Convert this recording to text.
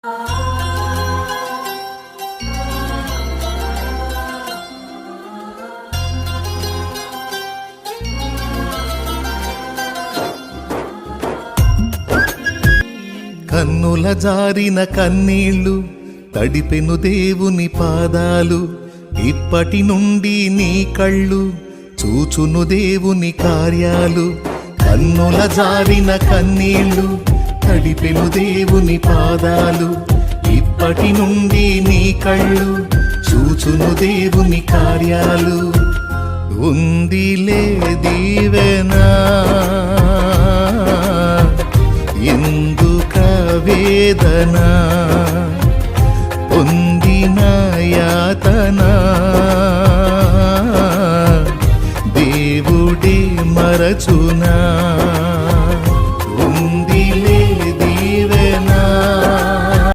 కన్నుల జారిన కన్నీళ్లు తడిపెను దేవుని పాదాలు, ఇప్పటి నుండి నీ కళ్ళు చూచును దేవుని కార్యాలు. కన్నుల జారిన కన్నీళ్లు తడిపెను దేవుని పాదాలు, ఇప్పటి నుండి నీ కళ్ళు చూచును దేవుని కార్యాలు. ఉందిలే దీవెనా ఎందుక వేదన, పొందిన యాతన దేవుడే మరచునా.